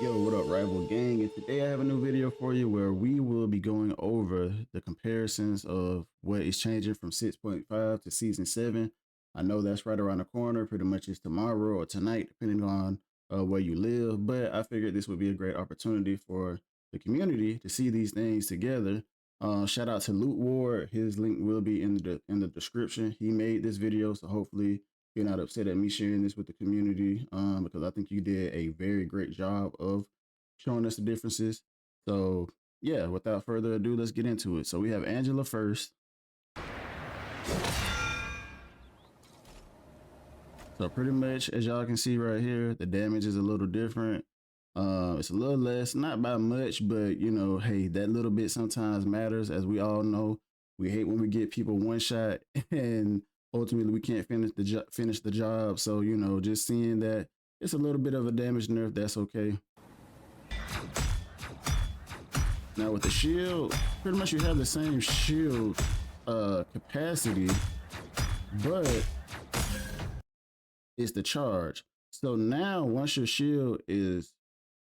Yo, what up, Rival Gang? And today I have a new video for you where we will be going over the comparisons of what is changing from 6.5 to Season 7. I know that's right around the corner, pretty much it's tomorrow or tonight, depending on where you live, but I figured this would be a great opportunity for the community to see these things together. Shout out to Loot Ward. His link will be in the description. He made this video, so hopefully you're not upset at me sharing this with the community, because I think you did a very great job of showing us the differences. So yeah, without further ado, let's get into it. So we have Angela first. So pretty much, as y'all can see right here, the damage is a little different. It's a little less, not by much, but you know, hey, that little bit sometimes matters. As we all know, we hate when we get people one shot and ultimately we can't finish the job. So you know, just seeing that it's a little bit of a damage nerf, that's okay. Now with the shield, pretty much you have the same shield capacity, but it's the charge. So now once your shield is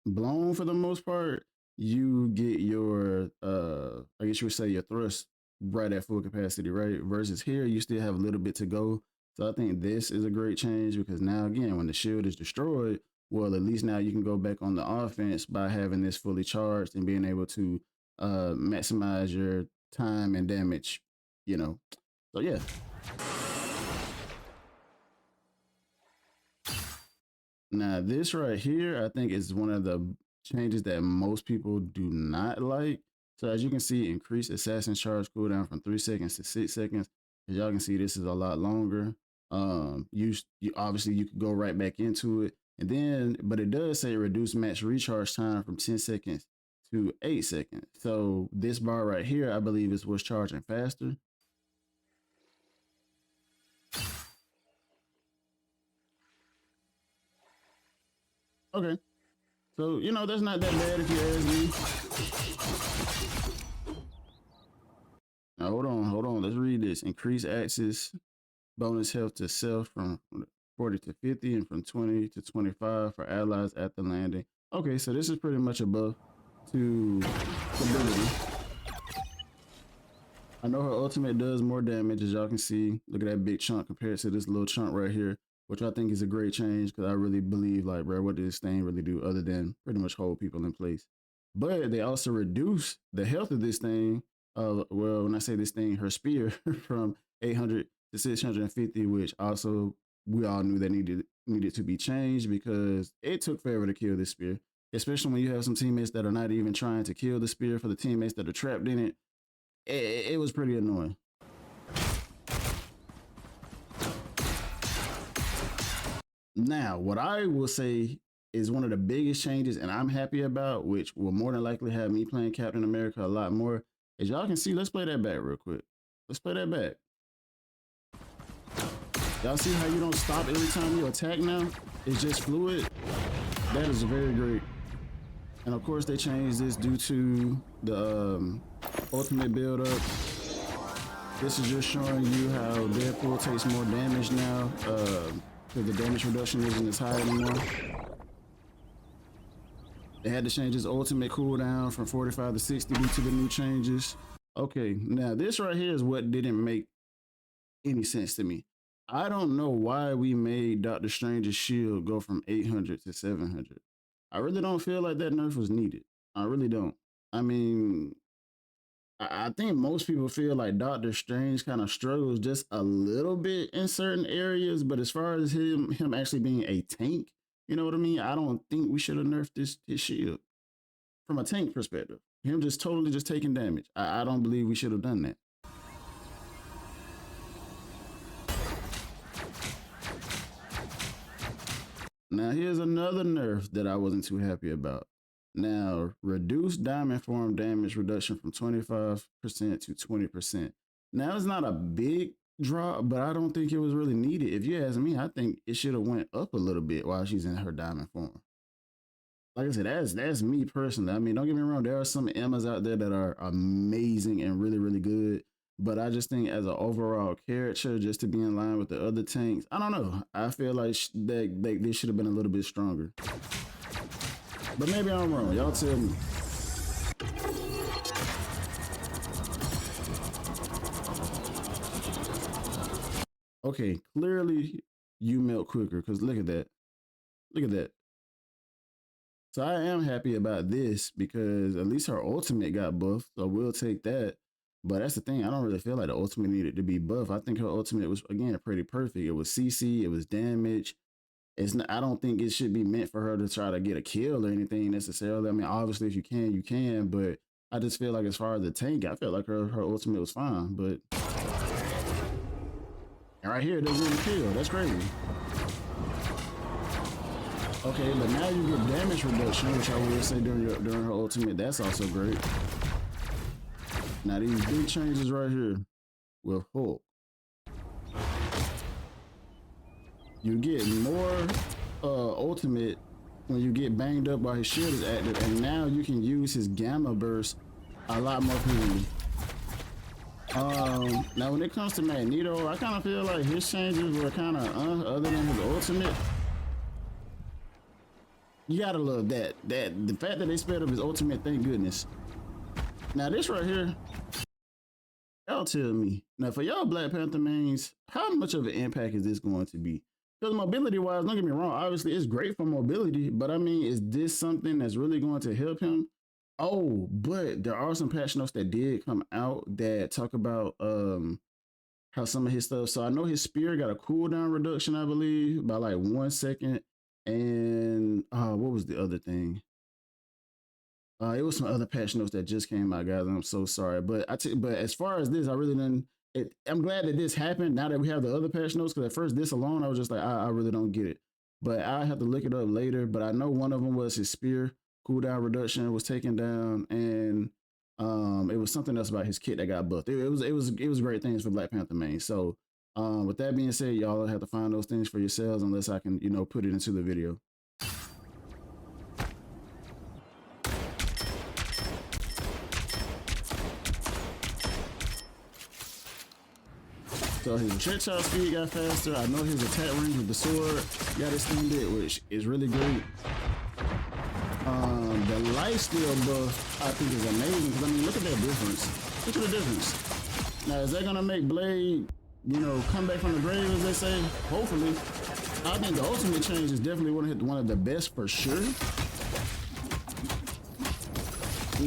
blown for the most part, you get your I guess you would say your thrust right at full capacity, right? Versus here you still have a little bit to go. So I think this is a great change because now again, when the shield is destroyed, well, at least now you can go back on the offense by having this fully charged and being able to maximize your time and damage, you know. So yeah. Now this right here, I think is one of the changes that most people do not like. So as you can see, increase assassin charge cooldown from 3 seconds to 6 seconds. As y'all can see, this is a lot longer. You obviously you could go right back into it, and then but it does say reduce max recharge time from 10 seconds to 8 seconds. So this bar right here, I believe, is what's charging faster. Okay, so you know that's not that bad if you ask me. Now hold on. Let's read this. Increase access bonus health to self from 40 to 50 and from 20 to 25 for allies at the landing. Okay, so this is pretty much a buff to stability. I know her ultimate does more damage, as y'all can see. Look at that big chunk compared to this little chunk right here, which I think is a great change because I really believe, like, bro, what does this thing really do other than pretty much hold people in place? But they also reduce the health of this thing. Well, when I say this thing, her spear from 800 to 650, which also we all knew that needed to be changed because it took forever to kill this spear, especially when you have some teammates that are not even trying to kill the spear. For the teammates that are trapped in it, it was pretty annoying. Now, what I will say is one of the biggest changes, and I'm happy about, which will more than likely have me playing Captain America a lot more. As y'all can see, let's play that back real quick. Let's play that back. Y'all see how you don't stop every time you attack now? It's just fluid. That is very great. And of course, they changed this due to the ultimate build up. This is just showing you how Deadpool takes more damage now, because the damage reduction isn't as high anymore. They had to change his ultimate cooldown from 45 to 60 due to the new changes. Okay, now this right here is what didn't make any sense to me. I don't know why we made Doctor Strange's shield go from 800 to 700. I really don't feel like that nerf was needed. I really don't. I mean, I think most people feel like Doctor Strange kind of struggles just a little bit in certain areas, but as far as him actually being a tank, you know what I mean? I don't think we should have nerfed his shield from a tank perspective. Him just totally just taking damage. I don't believe we should have done that. Now here's another nerf that I wasn't too happy about. Now, reduce diamond form damage reduction from 25% to 20%. Now, it's not a big drop, but I don't think it was really needed. If you ask me, I think it should have went up a little bit while she's in her diamond form. Like I said, that's me personally. I mean, don't get me wrong, there are some Emmas out there that are amazing and really, really good. But I just think as an overall character, just to be in line with the other tanks, I don't know. I feel like that they should have been a little bit stronger. But maybe I'm wrong. Y'all tell me. Okay, clearly you melt quicker because look at that. Look at that. So I am happy about this because at least her ultimate got buffed. So we'll take that. But that's the thing. I don't really feel like the ultimate needed to be buffed. I think her ultimate was again pretty perfect. It was CC. It was damage. It's not, I don't think it should be meant for her to try to get a kill or anything necessarily. I mean, obviously, if you can, you can. But I just feel like as far as the tank, I felt like her ultimate was fine. But right here, it doesn't even kill. That's crazy. Okay, but now you get damage reduction, which I would say during her ultimate. That's also great. Now these big changes right here with Hulk. You get more ultimate when you get banged up while his shield is active, and now you can use his gamma burst a lot more freely. Now when it comes to Magneto, I kind of feel like his changes were kind of other than his ultimate. You gotta love that. The fact that they sped up his ultimate, thank goodness. Now this right here, y'all tell me. Now for y'all Black Panther mains, how much of an impact is this going to be? Because mobility wise, don't get me wrong, obviously it's great for mobility, but I mean, is this something that's really going to help him? Oh, but there are some patch notes that did come out that talk about how some of his stuff. So I know his spear got a cooldown reduction, I believe, by like 1 second. And what was the other thing? It was some other patch notes that just came out, guys. I'm so sorry, but but as far as this, I really didn't. I'm glad that this happened now that we have the other patch notes. Because at first, this alone, I was just like, I really don't get it. But I have to look it up later. But I know one of them was his spear cooldown reduction was taken down, and it was something else about his kit that got buffed. It was great things for Black Panther main. So with that being said, y'all have to find those things for yourselves unless I can, put it into the video. So his projectile speed got faster. I know his attack range with the sword got extended, which is really great. The lifesteal buff I think is amazing because I mean, look at that difference. Look at the difference. Now, is that gonna make Blade, come back from the grave, as they say? Hopefully. I think the ultimate change is definitely one of the best for sure.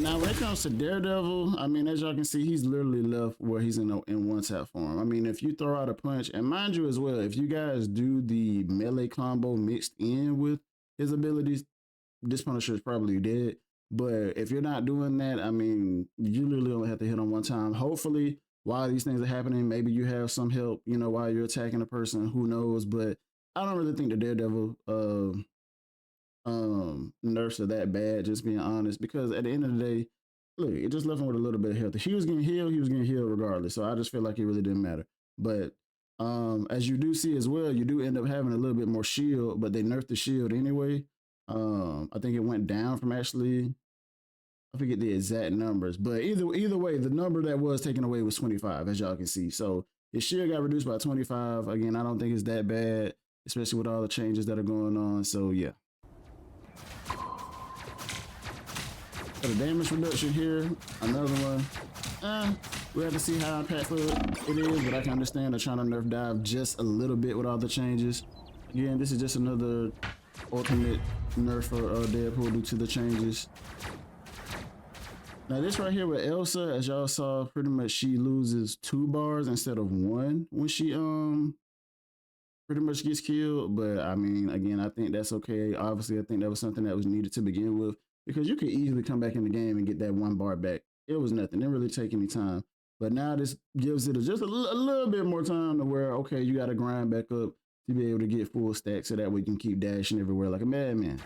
Now, when it comes to Daredevil, I mean, as y'all can see, he's literally left where he's in one tap form. I mean, if you throw out a punch, and mind you as well, if you guys do the melee combo mixed in with his abilities, this Punisher is probably dead. But if you're not doing that, I mean, you literally only have to hit him one time. Hopefully, while these things are happening, maybe you have some help, while you're attacking a person. Who knows? But I don't really think the Daredevil nerfs are that bad, just being honest, because at the end of the day, look, it just left him with a little bit of health. If he was getting healed, he was getting healed regardless. So I just feel like it really didn't matter. But as you do see as well, you do end up having a little bit more shield, but they nerfed the shield anyway. I think it went down from actually, I forget the exact numbers, but either way, the number that was taken away was 25, as y'all can see. So his shield got reduced by 25. Again, I don't think it's that bad, especially with all the changes that are going on. So yeah. For the damage reduction here, another one. We have to see how impactful it is, but I can understand they're trying to nerf dive just a little bit with all the changes. Again, this is just another ultimate nerf for Deadpool due to the changes. Now this right here with Elsa, as y'all saw, pretty much she loses 2 bars instead of 1 when she pretty much gets killed. But I mean, again, I think that's okay. Obviously, I think that was something that was needed to begin with, because you could easily come back in the game and get that 1 bar back. It was nothing. It didn't really take any time. But now this gives it just a little bit more time to where, okay, you got to grind back up to be able to get full stacks so that way you can keep dashing everywhere like a madman.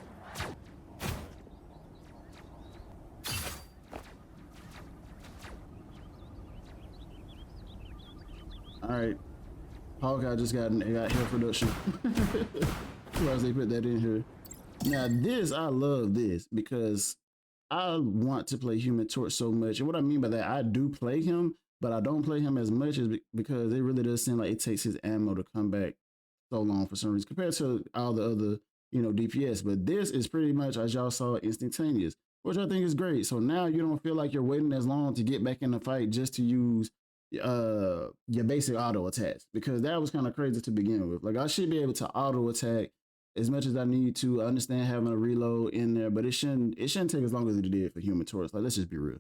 All right. Hawkeye just got health reduction. Surprised they put that in here. Now this, I love this because I want to play Human Torch so much. And what I mean by that, I do play him, but I don't play him as much as because it really does seem like it takes his ammo to come back so long for some reason compared to all the other DPS. But this is pretty much, as y'all saw, instantaneous, which I think is great. So now you don't feel like you're waiting as long to get back in the fight just to use your basic auto attacks, because that was kind of crazy to begin with. Like, I should be able to auto attack as much as I need to. I understand having a reload in there, but it shouldn't take as long as it did for Human Torch. Like, let's just be real.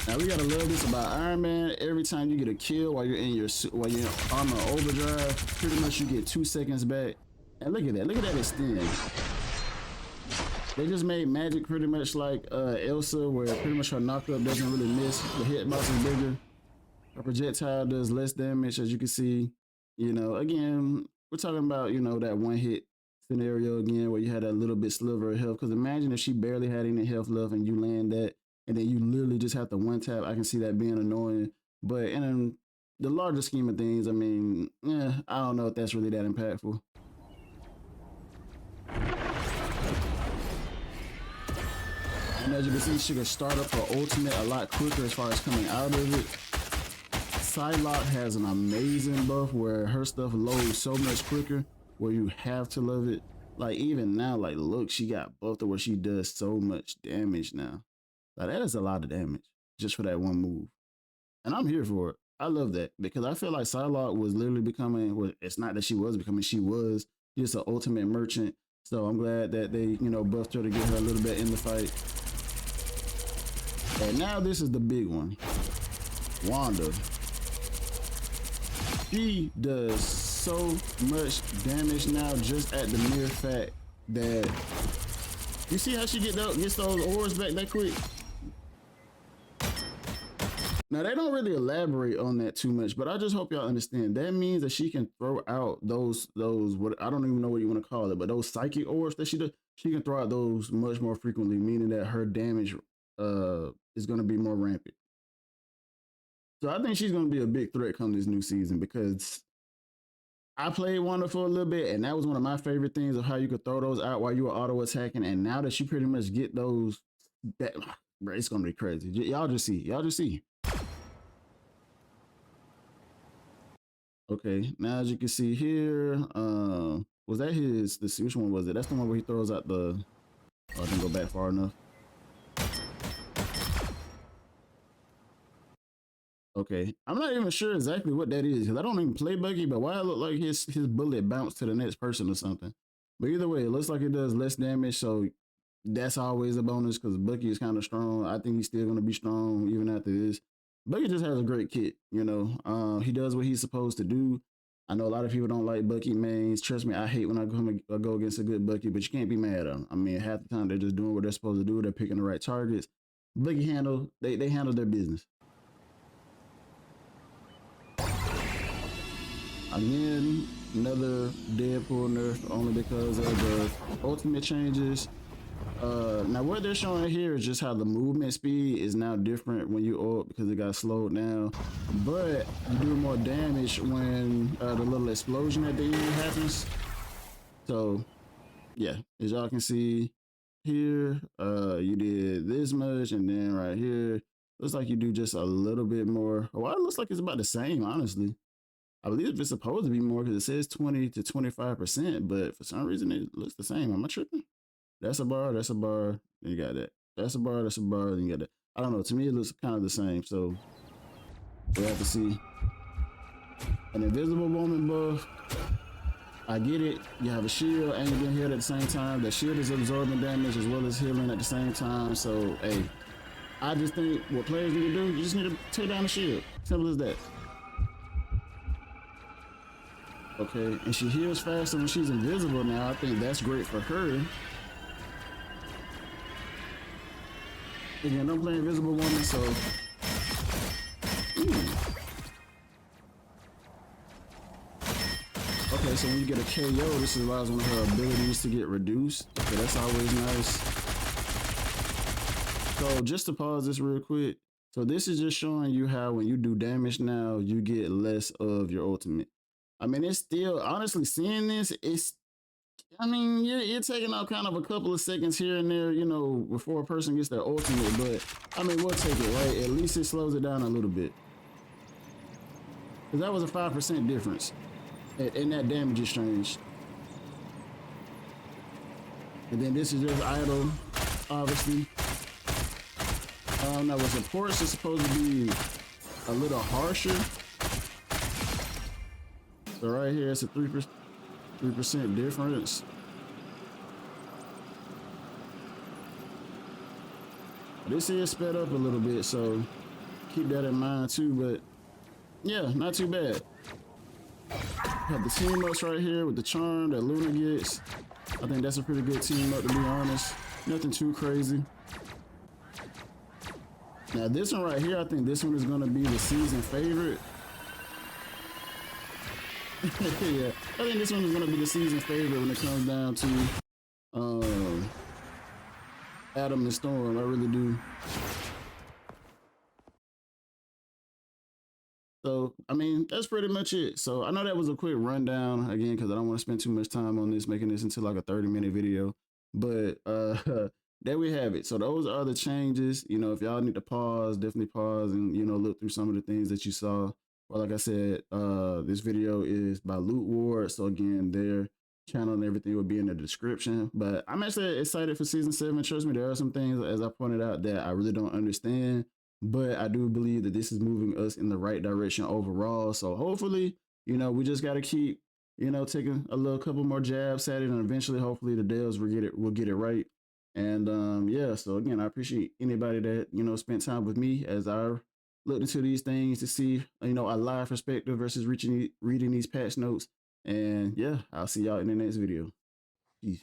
Now we gotta love this about Iron Man. Every time you get a kill while you're in your armor overdrive, pretty much you get 2 seconds back. And look at that extend. They just made magic pretty much like Elsa, where pretty much her knockup doesn't really miss. The hitbox is bigger. Her projectile does less damage, as you can see. Again, we're talking about, that one hit scenario again, where you had that little bit sliver of health. Because imagine if she barely had any health left and you land that, and then you literally just have to one tap. I can see that being annoying. But in the larger scheme of things, I mean, I don't know if that's really that impactful. And as you can see, she can start up her ultimate a lot quicker as far as coming out of it. Psylocke has an amazing buff where her stuff loads so much quicker, where you have to love it. Like, even now, like, look, she got buffed to where she does so much damage now. Like, that is a lot of damage just for that one move. And I'm here for it. I love that, because I feel like Psylocke was literally becoming, well, it's not that she was becoming, she was just an ultimate merchant. So I'm glad that they, buffed her to get her a little bit in the fight. And now this is the big one. Wanda. She does so much damage now just at the mere fact that, you see how she gets those orbs back that quick? Now, they don't really elaborate on that too much, but I just hope y'all understand. That means that she can throw out those what, I don't even know what you want to call it, but those psychic orbs that she does, she can throw out those much more frequently, meaning that her damage is going to be more rampant. So I think she's going to be a big threat come this new season, because I played Wanda for a little bit, and that was one of my favorite things of how you could throw those out while you were auto attacking. And now that you pretty much get those, bro, it's going to be crazy. Y'all just see. Okay, now as you can see here, was that his? Let's see, which one was it? That's the one where he throws out the. Oh, I didn't go back far enough. Okay, I'm not even sure exactly what that is, because I don't even play Bucky, but why it look like his bullet bounced to the next person or something. But either way, it looks like it does less damage, so that's always a bonus, because Bucky is kind of strong. I think he's still going to be strong even after this. Bucky just has a great kit, he does what he's supposed to do. I know a lot of people don't like Bucky mains. Trust me, I hate when I go against a good Bucky, but you can't be mad at them. I mean, half the time they're just doing what they're supposed to do. They're picking the right targets. Bucky they handle their business. Again, another Deadpool nerf, only because of the ultimate changes. Now what they're showing here is just how the movement speed is now different when you ult, because it got slowed down, but you do more damage when the little explosion at the end happens. So yeah, as y'all can see here, you did this much, and then right here looks like you do just a little bit more. Well, it looks like it's about the same, honestly. I believe it's supposed to be more, because it says 20 to 25%, but for some reason it looks the same. Am I tripping? That's a bar, then you got that. That's a bar, then you got that. I don't know, to me it looks kind of the same, so we'll have to see. An invisible woman buff, I get it. You have a shield and you're getting hit at the same time. The shield is absorbing damage as well as healing at the same time, so hey, I just think what players need to do, you just need to tear down the shield. Simple as that. Okay, and she heals faster when she's invisible now. I think that's great for her. Again, I'm playing Invisible Woman, so. Ooh. Okay, so when you get a KO, this allows one of her abilities to get reduced. Okay, that's always nice. So just to pause this real quick. So this is just showing you how when you do damage now, you get less of your ultimate. I mean, it's still, honestly, seeing this, you're taking out kind of a couple of seconds here and there, before a person gets their ultimate, but, I mean, we'll take it, right? At least it slows it down a little bit. Because that was a 5% difference. And that damage exchange. And then this is just idle, obviously. Now, with supports, it's supposed to be a little harsher. So right here, it's a 3% difference. This is sped up a little bit, so keep that in mind too. But yeah, not too bad. Have the team ups right here with the charm that Luna gets. I think that's a pretty good team up, to be honest. Nothing too crazy. Now this one right here, I think this one is gonna be the season favorite. Yeah, I think this one is gonna be the season favorite when it comes down to Adam and Storm. I really do. So, I mean, that's pretty much it. So, I know that was a quick rundown again because I don't want to spend too much time on this, making this into like a 30-minute video. But there we have it. So, those are the changes. You know, if y'all need to pause, definitely pause and, you know, look through some of the things that you saw. Well, like I said, this video is by Loot Ward. So, again, their channel and everything will be in the description. But I'm actually excited for season 7. Trust me, there are some things, as I pointed out, that I really don't understand, but I do believe that this is moving us in the right direction overall. So hopefully, you know, we just got to keep, you know, taking a little couple more jabs at it, and eventually, hopefully, the Dells will get it right. And yeah, so again, I appreciate anybody that, you know, spent time with me as I looked into these things to see, you know, a live perspective versus reading these patch notes. And yeah, I'll see y'all in the next video. Peace.